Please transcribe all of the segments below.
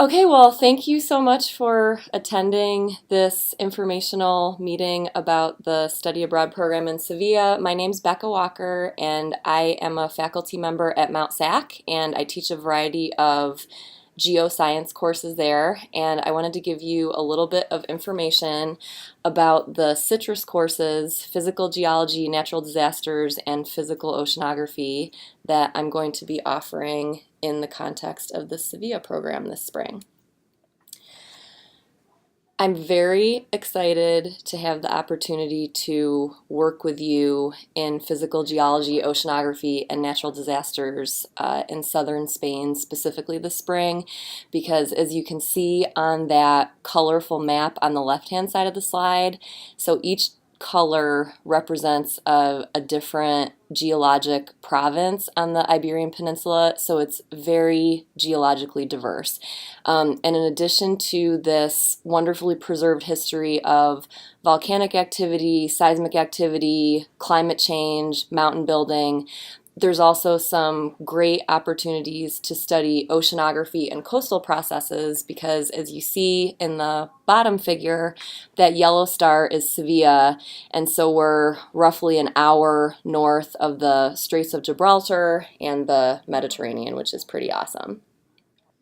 Okay, well, thank you so much for attending this informational meeting about the Study Abroad program in Seville. My name's Becca Walker, and I am a faculty member at Mount SAC, and I teach a variety of geoscience courses there. And I wanted to give you a little bit of information about the citrus courses, physical geology, natural disasters, and physical oceanography that I'm going to be offering in the context of the Sevilla program this spring. I'm very excited to have the opportunity to work with you in physical geology, oceanography, and natural disasters in southern Spain, specifically this spring, because as you can see on that colorful map on the left-hand side of the slide, so each color represents a different geologic province on the Iberian Peninsula, so it's very geologically diverse. And in addition to this wonderfully preserved history of volcanic activity, seismic activity, climate change, mountain building, there's also some great opportunities to study oceanography and coastal processes because, as you see in the bottom figure, that yellow star is Sevilla, and so we're roughly an hour north of the Straits of Gibraltar and the Mediterranean, which is pretty awesome.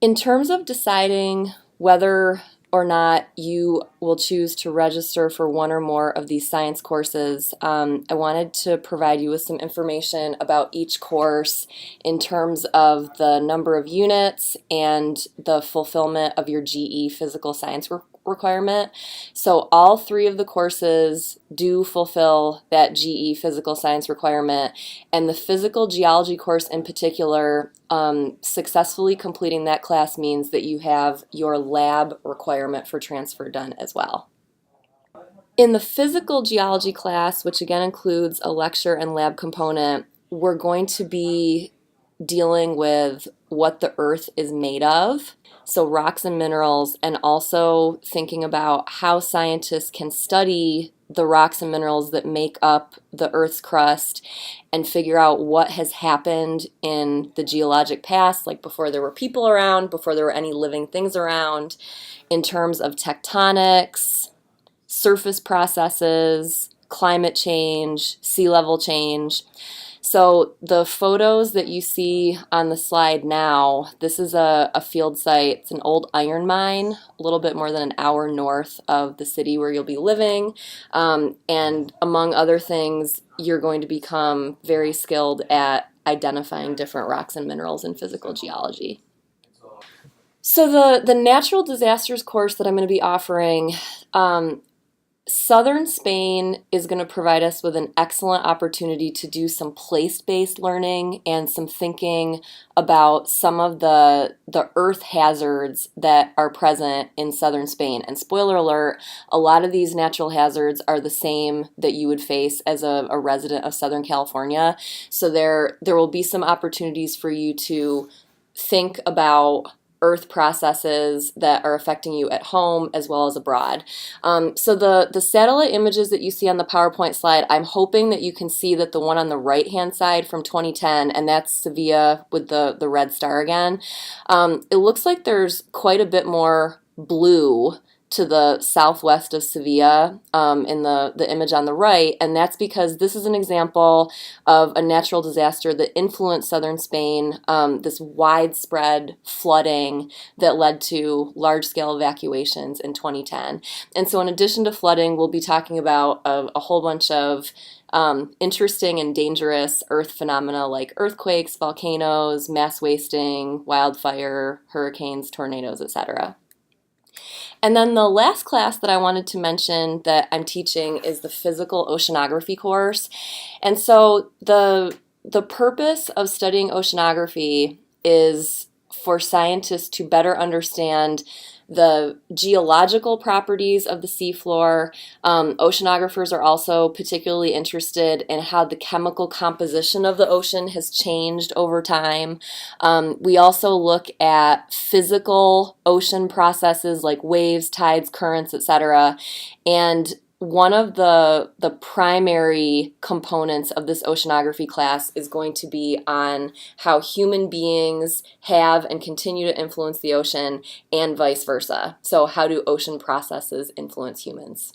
In terms of deciding whether or not you will choose to register for one or more of these science courses, I wanted to provide you with some information about each course in terms of the number of units and the fulfillment of your GE physical science requirement. So all three of the courses do fulfill that GE physical science requirement, and the physical geology course in particular, successfully completing that class means that you have your lab requirement for transfer done as well. In the physical geology class, which again includes a lecture and lab component, we're going to be dealing with what the earth is made of, so rocks and minerals, and also thinking about how scientists can study the rocks and minerals that make up the Earth's crust and figure out what has happened in the geologic past, like before there were people around, before there were any living things around, in terms of tectonics, surface processes, climate change, sea level change. So the photos that you see on the slide now, this is a field site. It's an old iron mine, a little bit more than an hour north of the city where you'll be living. And among other things, you're going to become very skilled at identifying different rocks and minerals in physical geology. So the natural disasters course that I'm going to be offering, Southern Spain is going to provide us with an excellent opportunity to do some place-based learning and some thinking about some of the earth hazards that are present in southern Spain. And spoiler alert, a lot of these natural hazards are the same that you would face as a resident of Southern California. So there will be some opportunities for you to think about earth processes that are affecting you at home as well as abroad. So the satellite images that you see on the PowerPoint slide, I'm hoping that you can see that the one on the right-hand side from 2010, and that's Sevilla with the red star again, it looks like there's quite a bit more blue to the southwest of Sevilla in the image on the right, and that's because this is an example of a natural disaster that influenced southern Spain, this widespread flooding that led to large-scale evacuations in 2010. And so in addition to flooding, we'll be talking about a whole bunch of interesting and dangerous earth phenomena like earthquakes, volcanoes, mass wasting, wildfire, hurricanes, tornadoes, etc. And then the last class that I wanted to mention that I'm teaching is the physical oceanography course. And so the purpose of studying oceanography is for scientists to better understand the geological properties of the seafloor. Oceanographers are also particularly interested in how the chemical composition of the ocean has changed over time. We also look at physical ocean processes like waves, tides, currents, etc. And one of the primary components of this oceanography class is going to be on how human beings have and continue to influence the ocean and vice versa. So how do ocean processes influence humans?